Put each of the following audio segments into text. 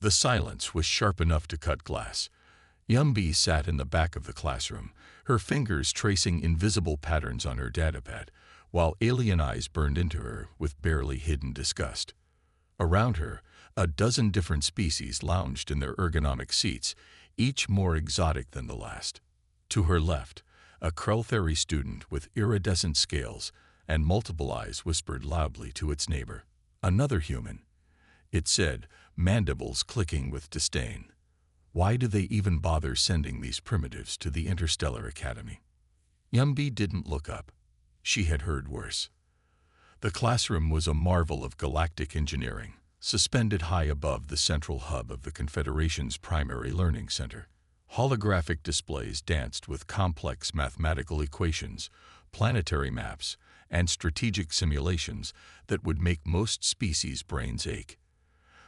The silence was sharp enough to cut glass. Yumbi sat in the back of the classroom, her fingers tracing invisible patterns on her datapad, while alien eyes burned into her with barely hidden disgust. Around her, a dozen different species lounged in their ergonomic seats, each more exotic than the last. To her left, a Kreltheri student with iridescent scales and multiple eyes whispered loudly to its neighbor. Another human, it said, mandibles clicking with disdain. Why do they even bother sending these primitives to the Interstellar Academy? Yumbi didn't look up. She had heard worse. The classroom was a marvel of galactic engineering, suspended high above the central hub of the Confederation's primary learning center. Holographic displays danced with complex mathematical equations, planetary maps, and strategic simulations that would make most species' brains ache.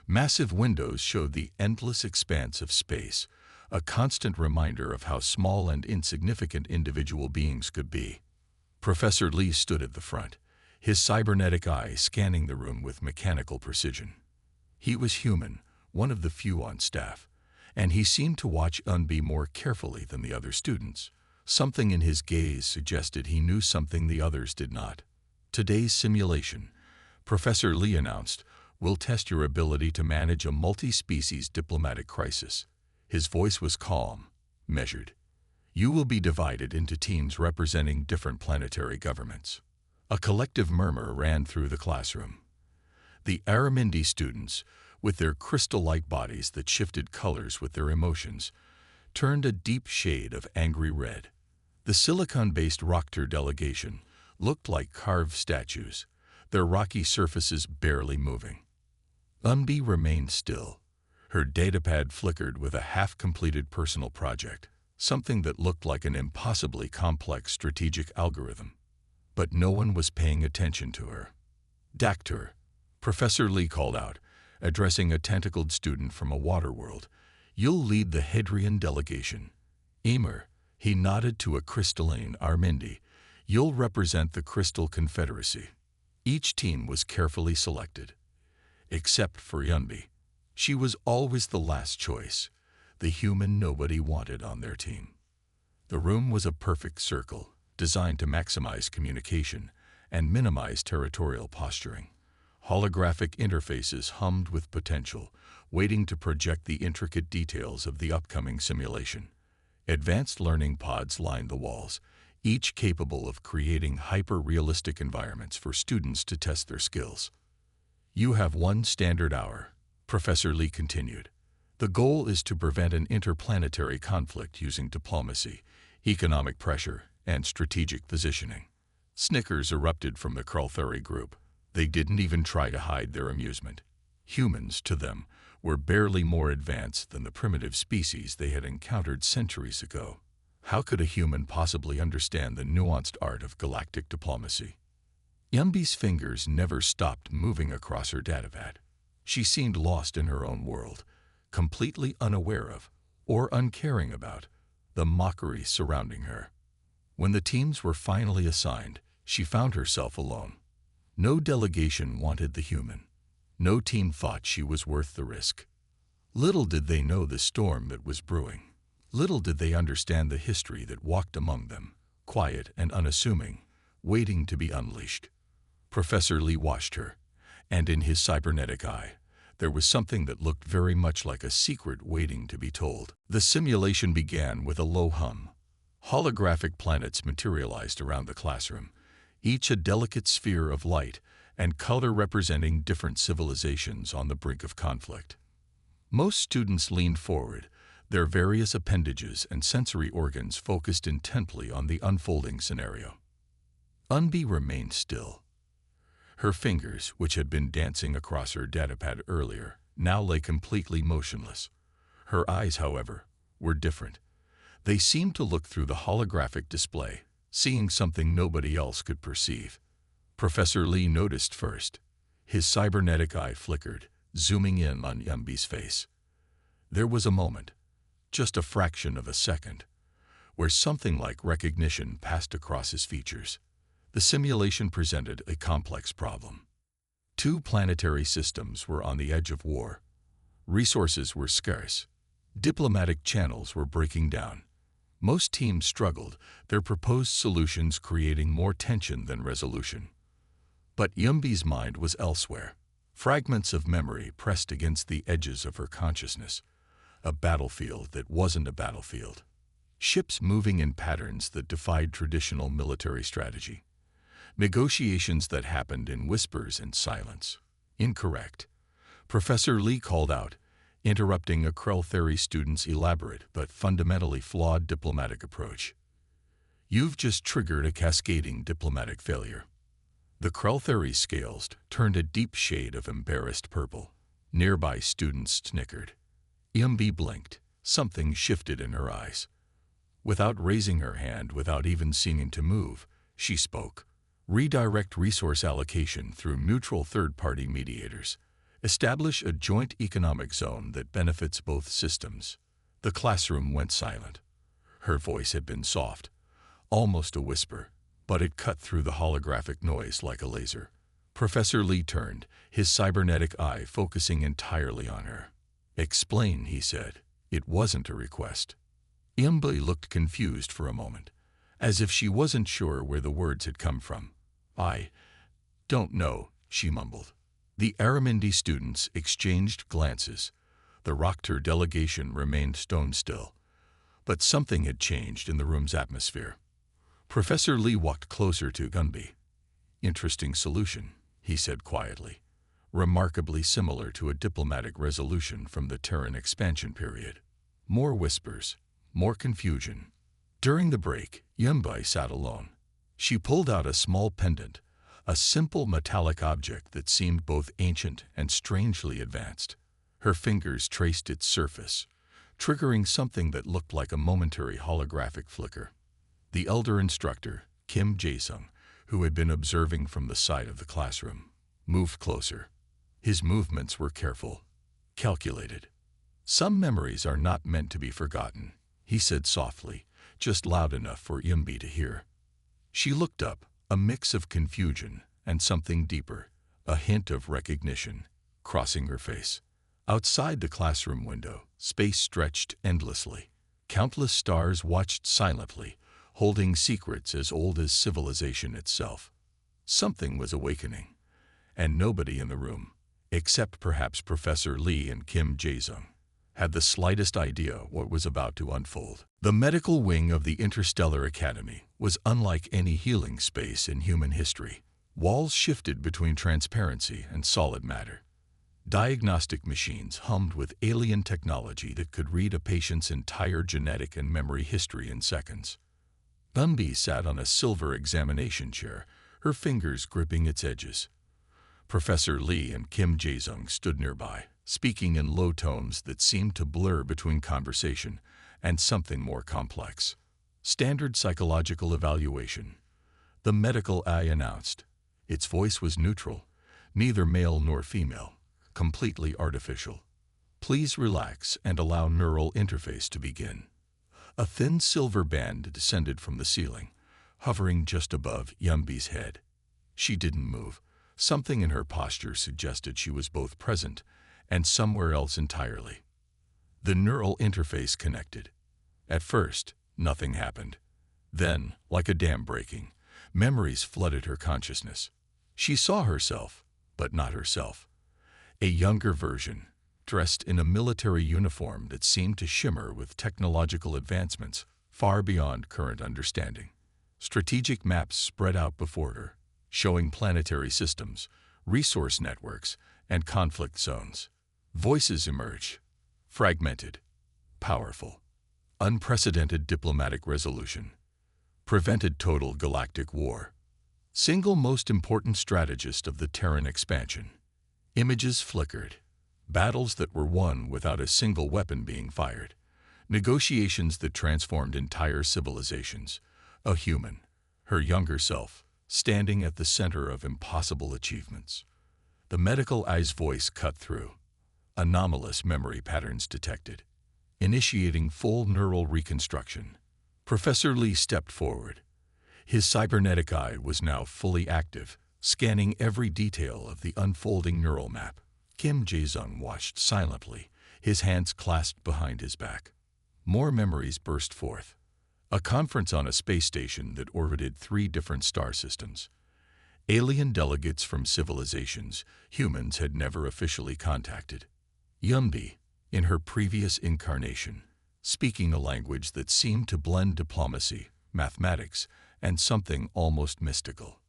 Massive windows showed the endless expanse of space, a constant reminder of how small and insignificant individual beings could be. Professor Lee stood at the front, his cybernetic eye scanning the room with mechanical precision. He was human, one of the few on staff, and he seemed to watch Unbi more carefully than the other students. Something in his gaze suggested he knew something the others did not. Today's simulation, Professor Lee announced, will test your ability to manage a multi-species diplomatic crisis. His voice was calm, measured. You will be divided into teams representing different planetary governments. A collective murmur ran through the classroom. The Aramindi students, with their crystal-like bodies that shifted colors with their emotions, turned a deep shade of angry red. The silicon-based Rockter delegation looked like carved statues, their rocky surfaces barely moving. Unbi remained still. Her datapad flickered with a half-completed personal project, something that looked like an impossibly complex strategic algorithm. But no one was paying attention to her. Dactyr, Professor Lee called out, addressing a tentacled student from a water world. You'll lead the Hedrian delegation. Emer, he nodded to a crystalline Armindi. You'll represent the Crystal Confederacy. Each team was carefully selected. Except for Yunbi. She was always the last choice, the human nobody wanted on their team. The room was a perfect circle, designed to maximize communication and minimize territorial posturing. Holographic interfaces hummed with potential, waiting to project the intricate details of the upcoming simulation. Advanced learning pods lined the walls, each capable of creating hyper-realistic environments for students to test their skills. You have 1 standard hour, Professor Lee continued. The goal is to prevent an interplanetary conflict using diplomacy, economic pressure, and strategic positioning. Snickers erupted from the Kreltheri group. They didn't even try to hide their amusement. Humans, to them, were barely more advanced than the primitive species they had encountered centuries ago. How could a human possibly understand the nuanced art of galactic diplomacy? Yumbi's fingers never stopped moving across her datapad. She seemed lost in her own world, completely unaware of, or uncaring about, the mockery surrounding her. When the teams were finally assigned, she found herself alone. No delegation wanted the human. No team thought she was worth the risk. Little did they know the storm that was brewing. Little did they understand the history that walked among them, quiet and unassuming, waiting to be unleashed. Professor Lee watched her, and in his cybernetic eye, there was something that looked very much like a secret waiting to be told. The simulation began with a low hum. Holographic planets materialized around the classroom, each a delicate sphere of light and color representing different civilizations on the brink of conflict. Most students leaned forward, their various appendages and sensory organs focused intently on the unfolding scenario. Unbi remained still. Her fingers, which had been dancing across her datapad earlier, now lay completely motionless. Her eyes, however, were different. They seemed to look through the holographic display, seeing something nobody else could perceive. Professor Lee noticed first. His cybernetic eye flickered, zooming in on Yumbi's face. There was a moment, just a fraction of a second, where something like recognition passed across his features. The simulation presented a complex problem. 2 planetary systems were on the edge of war. Resources were scarce. Diplomatic channels were breaking down. Most teams struggled, their proposed solutions creating more tension than resolution. But Yumbi's mind was elsewhere. Fragments of memory pressed against the edges of her consciousness. A battlefield that wasn't a battlefield. Ships moving in patterns that defied traditional military strategy. Negotiations that happened in whispers and silence. Incorrect. Professor Lee called out, interrupting a Krell student's elaborate but fundamentally flawed diplomatic approach. You've just triggered a cascading diplomatic failure. The Krell scales turned a deep shade of embarrassed purple. Nearby students snickered. Yumbi blinked. Something shifted in her eyes. Without raising her hand, without even seeming to move, she spoke. Redirect resource allocation through neutral third-party mediators. Establish a joint economic zone that benefits both systems. The classroom went silent. Her voice had been soft, almost a whisper, but it cut through the holographic noise like a laser. Professor Lee turned, his cybernetic eye focusing entirely on her. Explain, he said. It wasn't a request. Yumbi looked confused for a moment, as if she wasn't sure where the words had come from. I don't know, she mumbled. The Aramindi students exchanged glances. The Roctor delegation remained stone still. But something had changed in the room's atmosphere. Professor Lee walked closer to Yumbi. Interesting solution, he said quietly. Remarkably similar to a diplomatic resolution from the Terran expansion period. More whispers, more confusion. During the break, Yumbi sat alone. She pulled out a small pendant, a simple metallic object that seemed both ancient and strangely advanced. Her fingers traced its surface, triggering something that looked like a momentary holographic flicker. The elder instructor, Kim Jae-sung, who had been observing from the side of the classroom, moved closer. His movements were careful, calculated. Some memories are not meant to be forgotten, he said softly, just loud enough for Yumbi to hear. She looked up, a mix of confusion and something deeper, a hint of recognition, crossing her face. Outside the classroom window, space stretched endlessly. Countless stars watched silently, holding secrets as old as civilization itself. Something was awakening, and nobody in the room, except perhaps Professor Lee and Kim Jae-sung, had the slightest idea what was about to unfold. The medical wing of the Interstellar Academy was unlike any healing space in human history. Walls shifted between transparency and solid matter. Diagnostic machines hummed with alien technology that could read a patient's entire genetic and memory history in seconds. Yumbi sat on a silver examination chair, her fingers gripping its edges. Professor Lee and Kim Jae-sung stood nearby, speaking in low tones that seemed to blur between conversation and something more complex. Standard psychological evaluation. The medical eye announced. Its voice was neutral, neither male nor female, completely artificial. Please relax and allow neural interface to begin. A thin silver band descended from the ceiling, hovering just above Yumbi's head. She didn't move. Something in her posture suggested she was both present and somewhere else entirely. The neural interface connected. At first, nothing happened. Then, like a dam breaking, memories flooded her consciousness. She saw herself, but not herself. A younger version, dressed in a military uniform that seemed to shimmer with technological advancements far beyond current understanding. Strategic maps spread out before her, showing planetary systems, resource networks, and conflict zones. Voices emerged, fragmented, powerful. Unprecedented diplomatic resolution. Prevented total galactic war. Single most important strategist of the Terran expansion. Images flickered. Battles that were won without a single weapon being fired. Negotiations that transformed entire civilizations. A human, her younger self, standing at the center of impossible achievements. The medical eye's voice cut through. Anomalous memory patterns detected. Initiating full neural reconstruction. Professor Lee stepped forward. His cybernetic eye was now fully active, scanning every detail of the unfolding neural map. Kim Jae-sung watched silently, his hands clasped behind his back. More memories burst forth. A conference on a space station that orbited 3 different star systems. Alien delegates from civilizations humans had never officially contacted. Yumbi, in her previous incarnation, speaking a language that seemed to blend diplomacy, mathematics, and something almost mystical.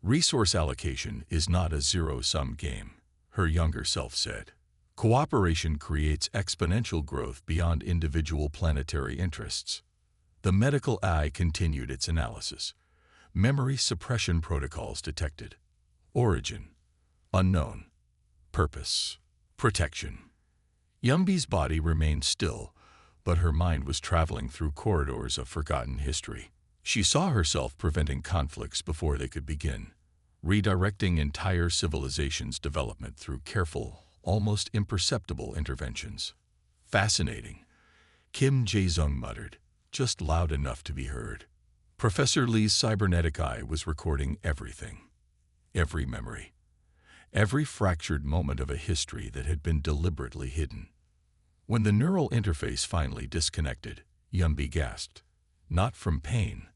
Resource allocation is not a zero-sum game, her younger self said. Cooperation creates exponential growth beyond individual planetary interests. The medical eye continued its analysis. Memory suppression protocols detected. Origin: unknown. Purpose: protection. Yumbi's body remained still, but her mind was traveling through corridors of forgotten history. She saw herself preventing conflicts before they could begin, redirecting entire civilizations' development through careful, almost imperceptible interventions. Fascinating, Kim Jae-sung muttered, just loud enough to be heard. Professor Lee's cybernetic eye was recording everything. Every memory. Every fractured moment of a history that had been deliberately hidden. When the neural interface finally disconnected, Yumbi gasped. Not from pain,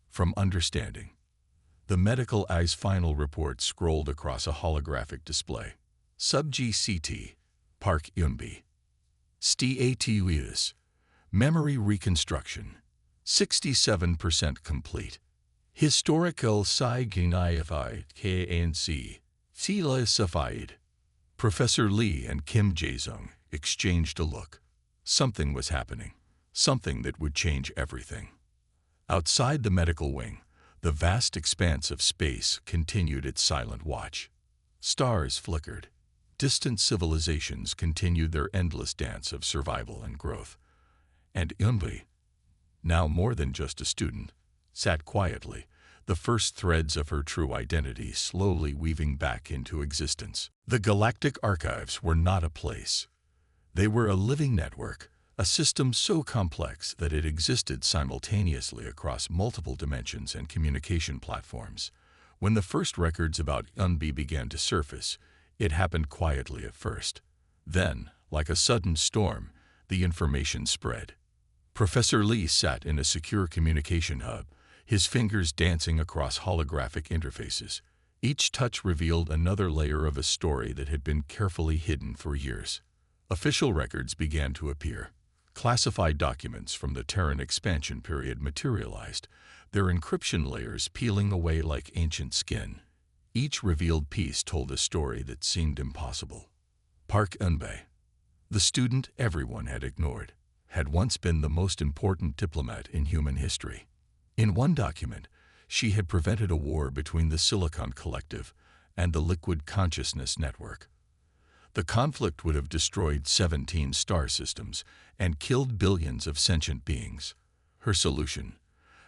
from understanding. The medical eye's final report scrolled across a holographic display. Sub-GCT, Park Yumbi. Statuis. Memory reconstruction. 67% complete. Historical Sci-Fi KNC. Sci-Fi. Professor Lee and Kim Jae-sung exchanged a look. Something was happening. Something that would change everything. Outside the medical wing, the vast expanse of space continued its silent watch. Stars flickered. Distant civilizations continued their endless dance of survival and growth. And Yumbi, now more than just a student, sat quietly, the first threads of her true identity slowly weaving back into existence. The galactic archives were not a place. They were a living network, a system so complex that it existed simultaneously across multiple dimensions and communication platforms. When the first records about Yumbi began to surface, it happened quietly at first. Then, like a sudden storm, the information spread. Professor Lee sat in a secure communication hub, his fingers dancing across holographic interfaces. Each touch revealed another layer of a story that had been carefully hidden for years. Official records began to appear. Classified documents from the Terran expansion period materialized, their encryption layers peeling away like ancient skin. Each revealed piece told a story that seemed impossible. Park Eun-bae, the student everyone had ignored, had once been the most important diplomat in human history. In one document, she had prevented a war between the Silicon Collective and the Liquid Consciousness Network. The conflict would have destroyed 17 star systems and killed billions of sentient beings. Her solution: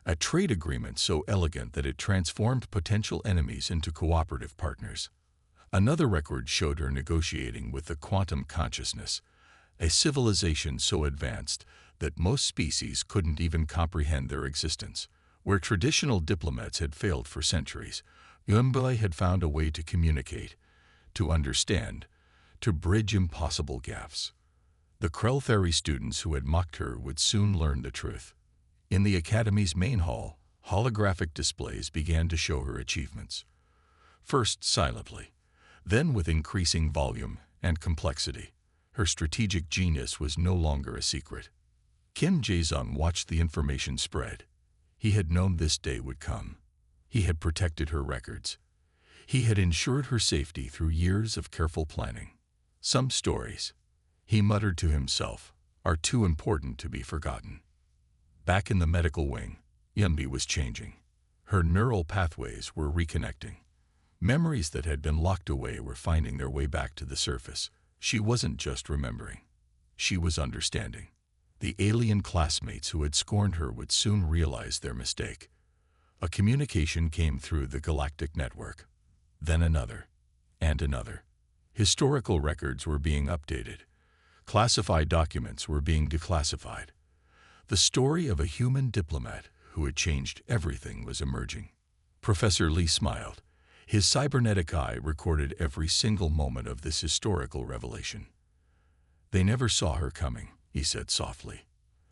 a trade agreement so elegant that it transformed potential enemies into cooperative partners. Another record showed her negotiating with the quantum consciousness, a civilization so advanced that most species couldn't even comprehend their existence. Where traditional diplomats had failed for centuries, Eun-bae had found a way to communicate, to understand, to bridge impossible gaps. The Krell-Theory students who had mocked her would soon learn the truth. In the Academy's main hall, holographic displays began to show her achievements. First silently, then with increasing volume and complexity. Her strategic genius was no longer a secret. Kim Jae-sung watched the information spread. He had known this day would come. He had protected her records. He had ensured her safety through years of careful planning. Some stories, he muttered to himself, are too important to be forgotten. Back in the medical wing, Yumbi was changing. Her neural pathways were reconnecting. Memories that had been locked away were finding their way back to the surface. She wasn't just remembering. She was understanding. The alien classmates who had scorned her would soon realize their mistake. A communication came through the galactic network. Then another. And another. Historical records were being updated. Classified documents were being declassified. The story of a human diplomat who had changed everything was emerging. Professor Lee smiled. His cybernetic eye recorded every single moment of this historical revelation. They never saw her coming, he said softly.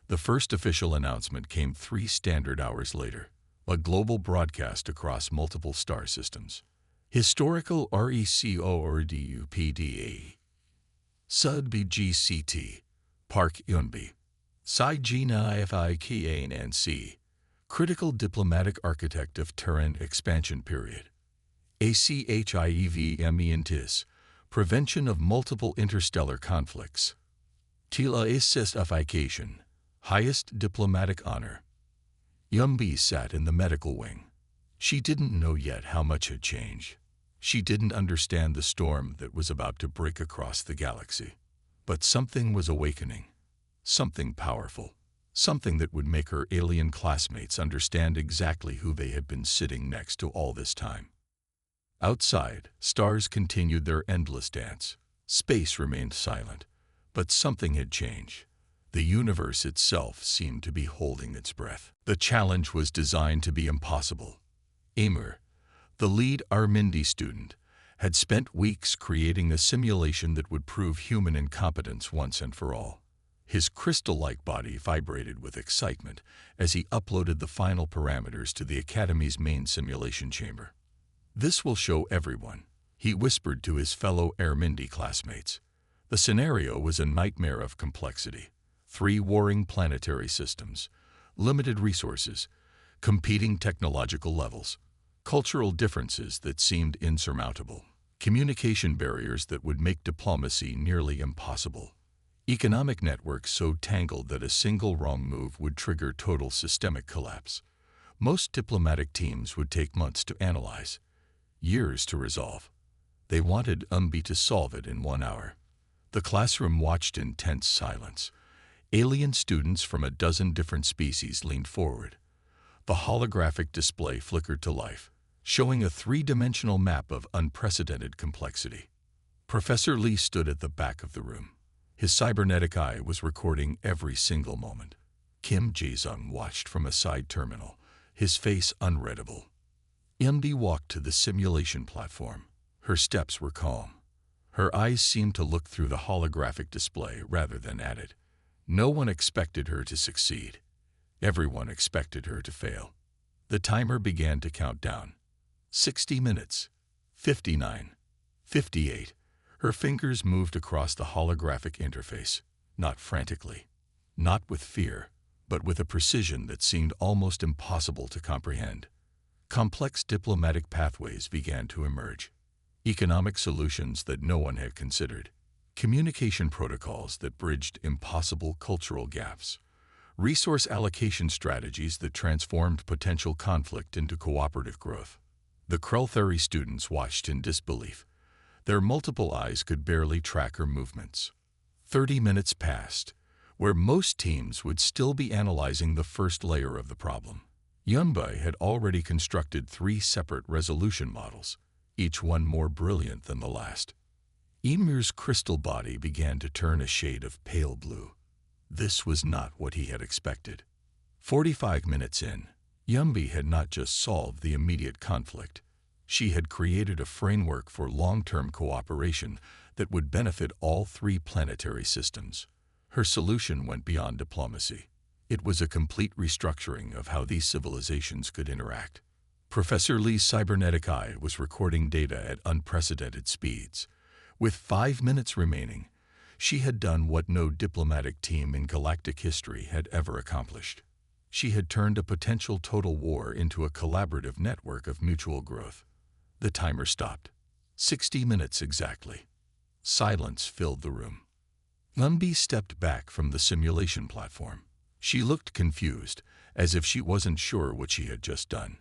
The first official announcement came 3 standard hours later, a global broadcast across multiple star systems. Historical RECORDUPDA. SUDBGCT. Park Yunbi. Sci-Fi. Critical Diplomatic Architect of Terran Expansion Period. ACHIEVMENTIS. Prevention of Multiple Interstellar Conflicts. Tila Highest Diplomatic Honor. Yumbi sat in the medical wing. She didn't know yet how much had changed. She didn't understand the storm that was about to break across the galaxy. But something was awakening. Something powerful. Something that would make her alien classmates understand exactly who they had been sitting next to all this time. Outside, stars continued their endless dance. Space remained silent. But something had changed. The universe itself seemed to be holding its breath. The challenge was designed to be impossible. Amir, the lead Armindi student, had spent weeks creating a simulation that would prove human incompetence once and for all. His crystal-like body vibrated with excitement as he uploaded the final parameters to the Academy's main simulation chamber. "This will show everyone," he whispered to his fellow Armindi classmates. The scenario was a nightmare of complexity. 3 warring planetary systems, limited resources, competing technological levels, cultural differences that seemed insurmountable, communication barriers that would make diplomacy nearly impossible, economic networks so tangled that a single wrong move would trigger total systemic collapse. Most diplomatic teams would take months to analyze, years to resolve. They wanted Umbi to solve it in 1 hour. The classroom watched in tense silence. Alien students from a dozen different species leaned forward. The holographic display flickered to life, showing a 3-dimensional map of unprecedented complexity. Professor Lee stood at the back of the room. His cybernetic eye was recording every single moment. Kim Jae-sung watched from a side terminal, his face unreadable. Imdi walked to the simulation platform. Her steps were calm. Her eyes seemed to look through the holographic display rather than at it. No one expected her to succeed. Everyone expected her to fail. The timer began to count down. 60 minutes. 59. 58. Her fingers moved across the holographic interface, not frantically, not with fear, but with a precision that seemed almost impossible to comprehend. Complex diplomatic pathways began to emerge. Economic solutions that no one had considered. Communication protocols that bridged impossible cultural gaps. Resource allocation strategies that transformed potential conflict into cooperative growth. The Krelthari students watched in disbelief. Their multiple eyes could barely track her movements. 30 minutes passed, where most teams would still be analyzing the first layer of the problem. Yunbai had already constructed 3 separate resolution models, each one more brilliant than the last. Emir's crystal body began to turn a shade of pale blue. This was not what he had expected. 45 minutes in, Yumbi had not just solved the immediate conflict. She had created a framework for long-term cooperation that would benefit all 3 planetary systems. Her solution went beyond diplomacy. It was a complete restructuring of how these civilizations could interact. Professor Lee's cybernetic eye was recording data at unprecedented speeds. With 5 minutes remaining, she had done what no diplomatic team in galactic history had ever accomplished. She had turned a potential total war into a collaborative network of mutual growth. The timer stopped. 60 minutes exactly. Silence filled the room. Lumbi stepped back from the simulation platform. She looked confused, as if she wasn't sure what she had just done.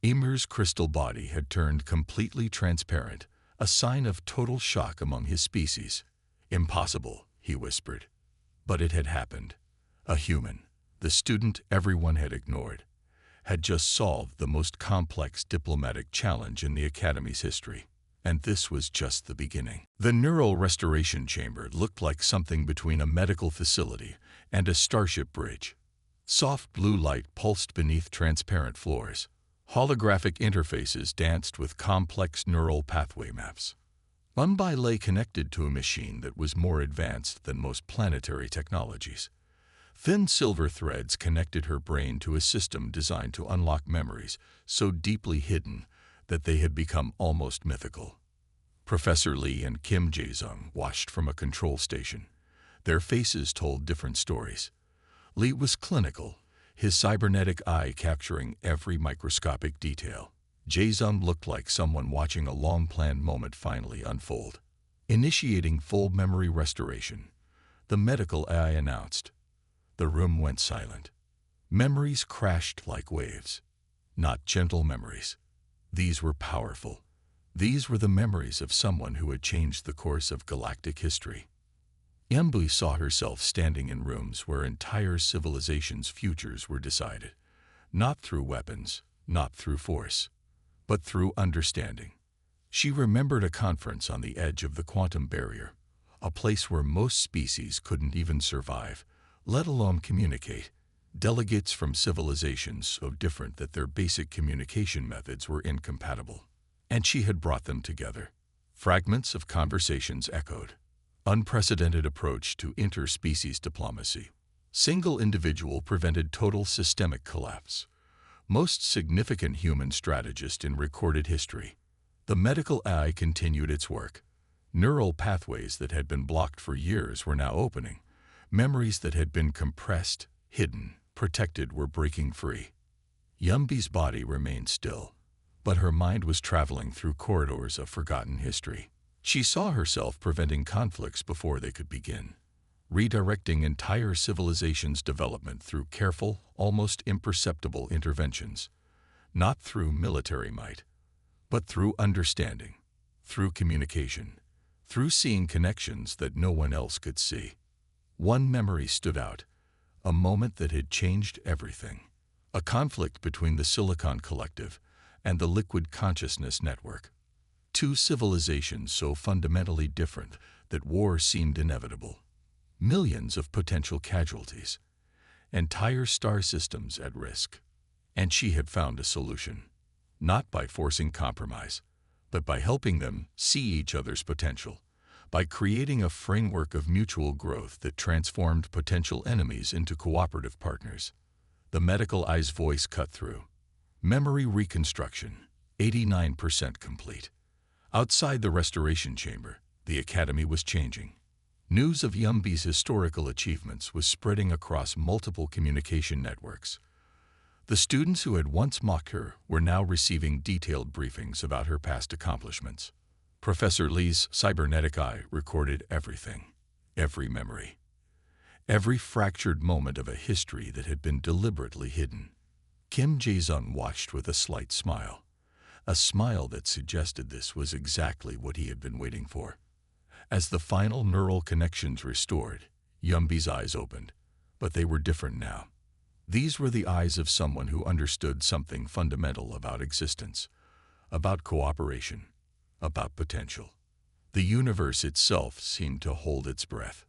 Emir's crystal body had turned completely transparent, a sign of total shock among his species. "Impossible," he whispered. But it had happened. A human, the student everyone had ignored, had just solved the most complex diplomatic challenge in the Academy's history. And this was just the beginning. The neural restoration chamber looked like something between a medical facility and a starship bridge. Soft blue light pulsed beneath transparent floors. Holographic interfaces danced with complex neural pathway maps. Mumbai lay connected to a machine that was more advanced than most planetary technologies. Thin silver threads connected her brain to a system designed to unlock memories so deeply hidden that they had become almost mythical. Professor Lee and Kim Jae-sung watched from a control station. Their faces told different stories. Lee was clinical, his cybernetic eye capturing every microscopic detail. Jae-sung looked like someone watching a long-planned moment finally unfold. Initiating full memory restoration, the medical eye announced. The room went silent. Memories crashed like waves. Not gentle memories. These were powerful. These were the memories of someone who had changed the course of galactic history. Yembu saw herself standing in rooms where entire civilizations' futures were decided, not through weapons, not through force, but through understanding. She remembered a conference on the edge of the quantum barrier, a place where most species couldn't even survive, let alone communicate. Delegates from civilizations so different that their basic communication methods were incompatible. And she had brought them together. Fragments of conversations echoed. Unprecedented approach to interspecies diplomacy. Single individual prevented total systemic collapse. Most significant human strategist in recorded history. The medical eye continued its work. Neural pathways that had been blocked for years were now opening. Memories that had been compressed, hidden, protected were breaking free. Yumbi's body remained still, but her mind was traveling through corridors of forgotten history. She saw herself preventing conflicts before they could begin, redirecting entire civilization's development through careful, almost imperceptible interventions, not through military might, but through understanding, through communication, through seeing connections that no one else could see. One memory stood out, a moment that had changed everything. A conflict between the Silicon Collective and the Liquid Consciousness Network. Two civilizations so fundamentally different that war seemed inevitable. Millions of potential casualties. Entire star systems at risk. And she had found a solution. Not by forcing compromise, but by helping them see each other's potential. By creating a framework of mutual growth that transformed potential enemies into cooperative partners. The medical eye's voice cut through. Memory reconstruction, 89% complete. Outside the restoration chamber, the academy was changing. News of Yumbi's historical achievements was spreading across multiple communication networks. The students who had once mocked her were now receiving detailed briefings about her past accomplishments. Professor Lee's cybernetic eye recorded everything, every memory, every fractured moment of a history that had been deliberately hidden. Kim Jae-sung watched with a slight smile, a smile that suggested this was exactly what he had been waiting for. As the final neural connections restored, Yumbi's eyes opened, but they were different now. These were the eyes of someone who understood something fundamental about existence, about cooperation, about potential. The universe itself seemed to hold its breath.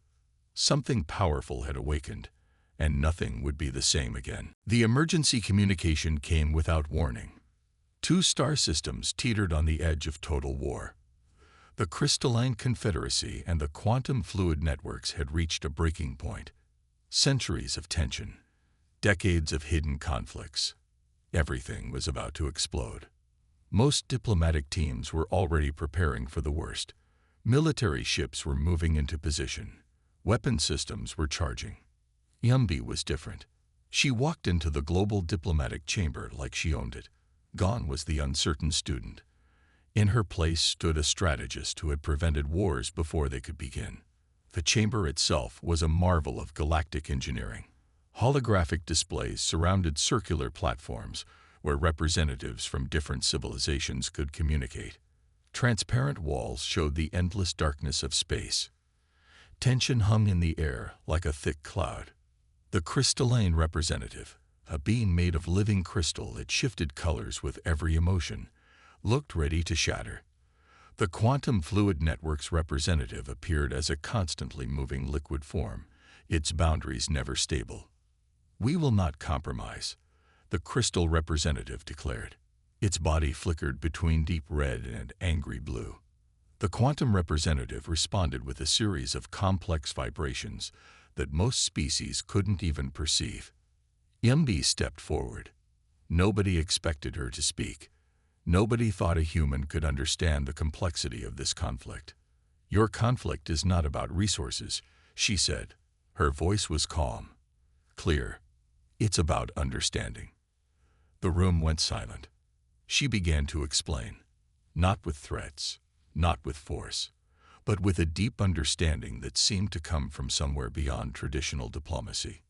Something powerful had awakened, and nothing would be the same again. The emergency communication came without warning. Two star systems teetered on the edge of total war. The crystalline confederacy and the quantum fluid networks had reached a breaking point. Centuries of tension, decades of hidden conflicts. Everything was about to explode. Most diplomatic teams were already preparing for the worst. Military ships were moving into position. Weapon systems were charging. Yumbi was different. She walked into the global diplomatic chamber like she owned it. Gone was the uncertain student. In her place stood a strategist who had prevented wars before they could begin. The chamber itself was a marvel of galactic engineering. Holographic displays surrounded circular platforms where representatives from different civilizations could communicate. Transparent walls showed the endless darkness of space. Tension hung in the air like a thick cloud. The crystalline representative, a being made of living crystal that shifted colors with every emotion, looked ready to shatter. The quantum fluid network's representative appeared as a constantly moving liquid form, its boundaries never stable. "We will not compromise," the crystal representative declared. Its body flickered between deep red and angry blue. The quantum representative responded with a series of complex vibrations that most species couldn't even perceive. Yumbi stepped forward. Nobody expected her to speak. Nobody thought a human could understand the complexity of this conflict. "Your conflict is not about resources," she said. Her voice was calm, clear. "It's about understanding." The room went silent. She began to explain, not with threats, not with force, but with a deep understanding that seemed to come from somewhere beyond traditional diplomacy.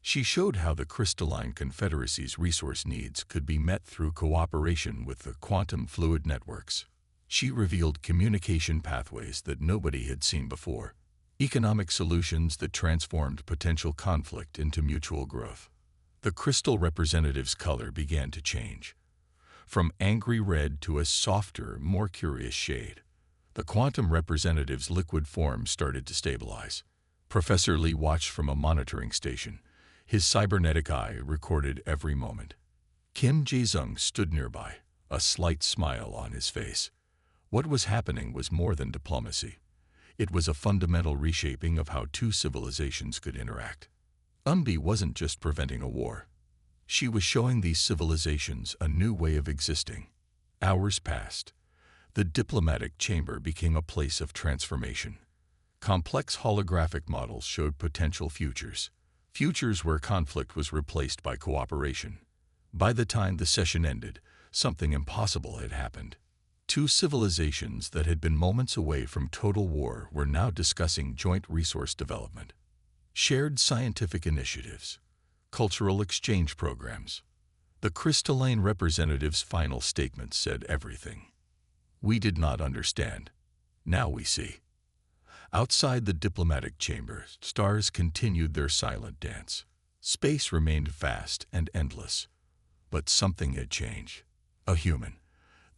She showed how the crystalline confederacy's resource needs could be met through cooperation with the quantum fluid networks. She revealed communication pathways that nobody had seen before, economic solutions that transformed potential conflict into mutual growth. The crystal representative's color began to change, from angry red to a softer, more curious shade. The quantum representative's liquid form started to stabilize. Professor Lee watched from a monitoring station. His cybernetic eye recorded every moment. Kim Jae-sung stood nearby, a slight smile on his face. What was happening was more than diplomacy. It was a fundamental reshaping of how two civilizations could interact. Umbi wasn't just preventing a war. She was showing these civilizations a new way of existing. Hours passed. The diplomatic chamber became a place of transformation. Complex holographic models showed potential futures. Futures where conflict was replaced by cooperation. By the time the session ended, something impossible had happened. Two civilizations that had been moments away from total war were now discussing joint resource development, shared scientific initiatives, cultural exchange programs. The crystalline representative's final statement said everything. "We did not understand. Now we see." Outside the diplomatic chamber, stars continued their silent dance. Space remained vast and endless. But something had changed. A human,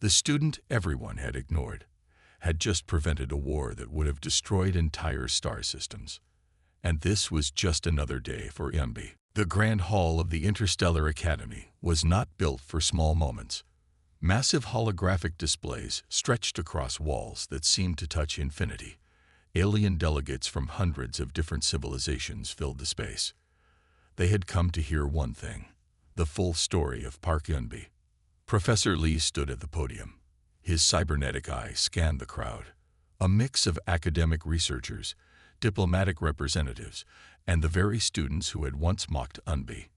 the student everyone had ignored, had just prevented a war that would have destroyed entire star systems. And this was just another day for Yumbi. The Grand Hall of the Interstellar Academy was not built for small moments. Massive holographic displays stretched across walls that seemed to touch infinity. Alien delegates from hundreds of different civilizations filled the space. They had come to hear one thing, the full story of Park Yunbi. Professor Lee stood at the podium. His cybernetic eye scanned the crowd, a mix of academic researchers, diplomatic representatives, and the very students who had once mocked Unbi.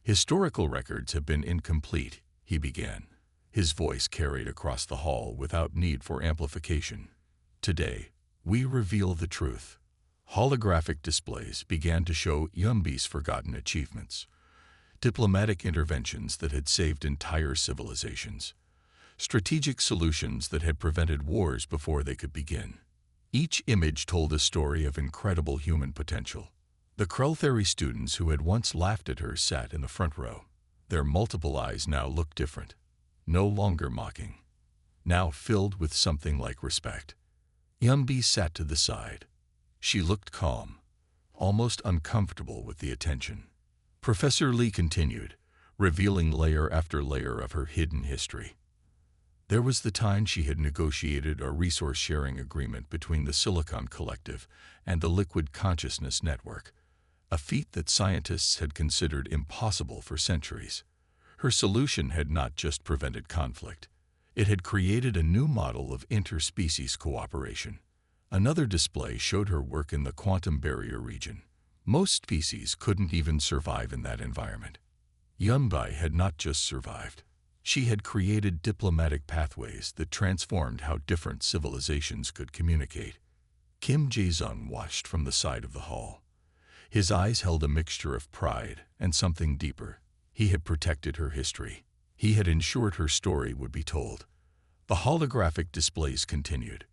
"Historical records have been incomplete," he began. His voice carried across the hall without need for amplification. "Today, we reveal the truth." Holographic displays began to show Yumbi's forgotten achievements, diplomatic interventions that had saved entire civilizations, strategic solutions that had prevented wars before they could begin. Each image told a story of incredible human potential. The Kreltheri students who had once laughed at her sat in the front row. Their multiple eyes now looked different, no longer mocking, now filled with something like respect. Yumbi sat to the side. She looked calm, almost uncomfortable with the attention. Professor Lee continued, revealing layer after layer of her hidden history. There was the time she had negotiated a resource-sharing agreement between the Silicon Collective and the Liquid Consciousness Network, a feat that scientists had considered impossible for centuries. Her solution had not just prevented conflict. It had created a new model of interspecies cooperation. Another display showed her work in the quantum barrier region. Most species couldn't even survive in that environment. Yunbai had not just survived. She had created diplomatic pathways that transformed how different civilizations could communicate. Kim Jae-sung watched from the side of the hall. His eyes held a mixture of pride and something deeper. He had protected her history. He had ensured her story would be told. The holographic displays continued.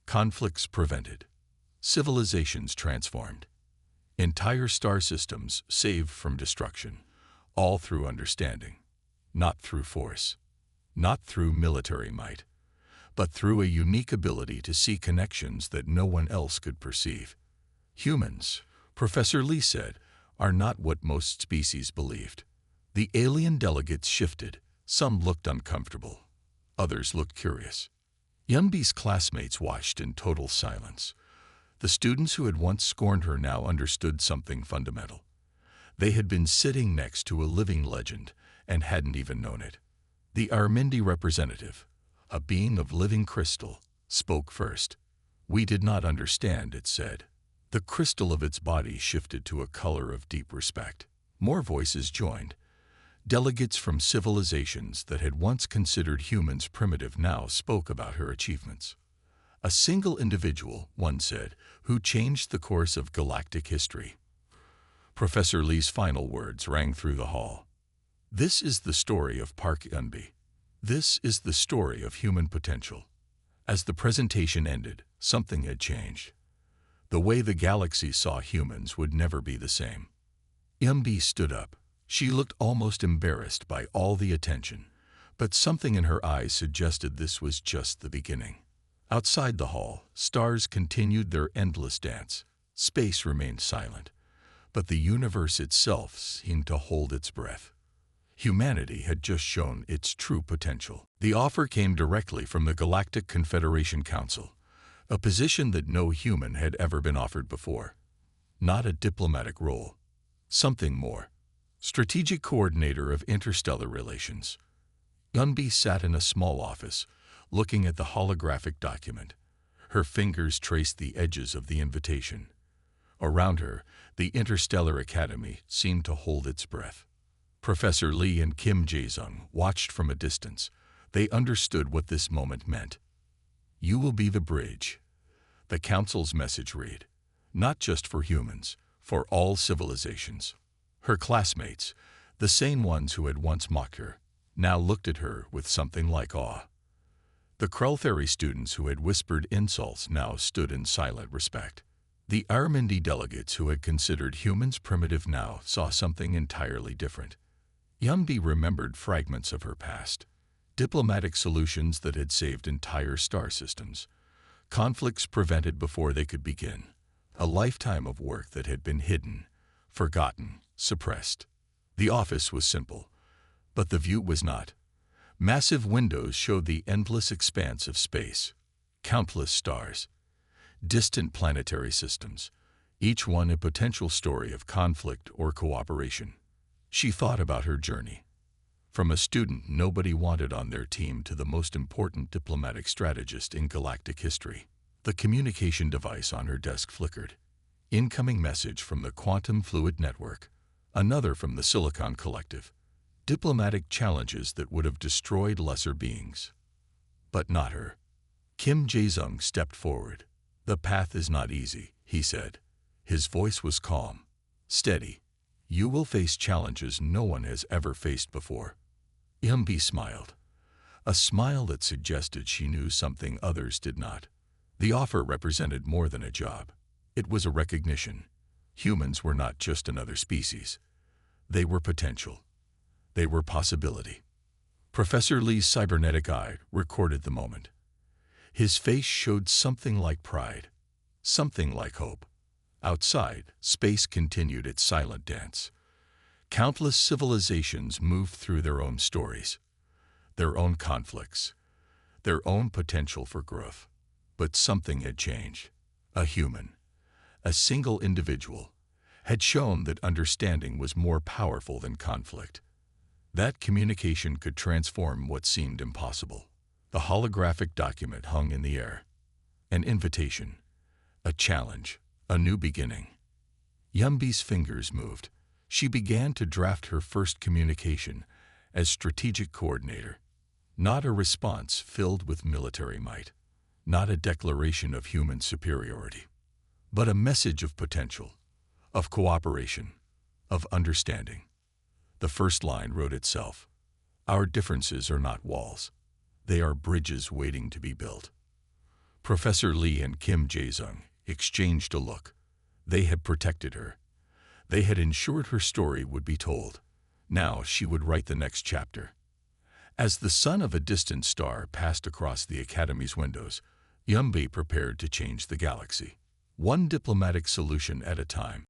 Conflicts prevented. Civilizations transformed. Entire star systems saved from destruction, all through understanding. Not through force, not through military might, but through a unique ability to see connections that no one else could perceive. Humans, Professor Lee said, are not what most species believed. The alien delegates shifted. Some looked uncomfortable. Others looked curious. Yumbi's classmates watched in total silence. The students who had once scorned her now understood something fundamental. They had been sitting next to a living legend and hadn't even known it. The Armindi representative, a being of living crystal, spoke first. "We did not understand," it said. The crystal of its body shifted to a color of deep respect. More voices joined. Delegates from civilizations that had once considered humans primitive now spoke about her achievements. "A single individual," one said, "who changed the course of galactic history." Professor Lee's final words rang through the hall. "This is the story of Park Yunbi. This is the story of human potential." As the presentation ended, something had changed. The way the galaxy saw humans would never be the same. Yumbi stood up. She looked almost embarrassed by all the attention, but something in her eyes suggested this was just the beginning. Outside the hall, stars continued their endless dance. Space remained silent, but the universe itself seemed to hold its breath. Humanity had just shown its true potential. The offer came directly from the Galactic Confederation Council, a position that no human had ever been offered before. Not a diplomatic role. Something more. Strategic Coordinator of Interstellar Relations. Yunbi sat in a small office, looking at the holographic document. Her fingers traced the edges of the invitation. Around her, the Interstellar Academy seemed to hold its breath. Professor Lee and Kim Jae-sung watched from a distance. They understood what this moment meant. "You will be the bridge." The Council's message read, "Not just for humans, for all civilizations." Her classmates, the same ones who had once mocked her, now looked at her with something like awe. The Krellferry students who had whispered insults now stood in silent respect. The Armindi delegates who had considered humans primitive now saw something entirely different. Yunbi remembered fragments of her past. Diplomatic solutions that had saved entire star systems. Conflicts prevented before they could begin. A lifetime of work that had been hidden, forgotten, suppressed. The office was simple, but the view was not. Massive windows showed the endless expanse of space. Countless stars. Distant planetary systems, each one a potential story of conflict or cooperation. She thought about her journey. From a student nobody wanted on their team to the most important diplomatic strategist in galactic history. The communication device on her desk flickered. Incoming message from the Quantum Fluid Network. Another from the Silicon Collective. Diplomatic challenges that would have destroyed lesser beings. But not her. Kim Jae-sung stepped forward. "The path is not easy," he said. His voice was calm, steady. "You will face challenges no one has ever faced before." Yumbi smiled. A smile that suggested she knew something others did not. The offer represented more than a job. It was a recognition. Humans were not just another species. They were potential. They were possibility. Professor Lee's cybernetic eye recorded the moment. His face showed something like pride, something like hope. Outside, space continued its silent dance. Countless civilizations moved through their own stories, their own conflicts, their own potential for growth. But something had changed. A human, a single individual, had shown that understanding was more powerful than conflict. That communication could transform what seemed impossible. The holographic document hung in the air. An invitation, a challenge, a new beginning. Yumbi's fingers moved. She began to draft her first communication as strategic coordinator. Not a response filled with military might, not a declaration of human superiority, but a message of potential, of cooperation, of understanding. The first line wrote itself. "Our differences are not walls. They are bridges waiting to be built." Professor Lee and Kim Jae-sung exchanged a look. They had protected her. They had ensured her story would be told. Now she would write the next chapter. As the sun of a distant star passed across the Academy's windows, Yumbi prepared to change the galaxy. One diplomatic solution at a time.